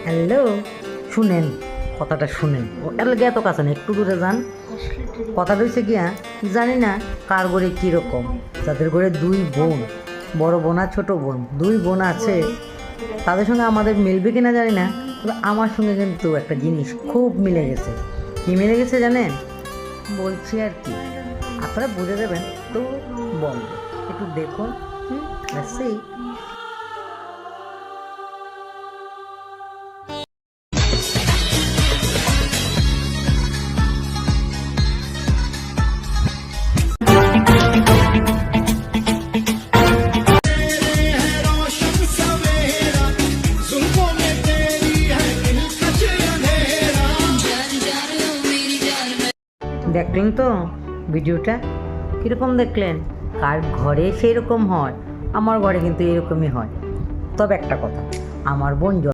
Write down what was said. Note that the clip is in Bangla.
হ্যালো, শুনেন কথাটা শুনেন। ও এর লাগে এত কাছে না, একটু দূরে যান। কথাটা হচ্ছে গিয়া জানি না কার ঘরে কীরকম, যাদের ঘরে দুই বোন, বড় বোন আর ছোটো বোন, দুই বোন আছে, তাদের সঙ্গে আমাদের মিলবে কিনা জানি না, তবে আমার সঙ্গে কিন্তু একটা জিনিস খুব মিলে গেছে। কী মিলে গেছে জানেন? বলছি আর কি, আপনারা বুঝে দেবেন তো বলবো, একটু দেখুন। আসছি। দেখলেন তো ভিডিওটা? কীরকম দেখলেন? কার ঘরে সেই রকম হয়, আমার ঘরে কিন্তু এরকমই হয়। তবে একটা কথা, আমার বোন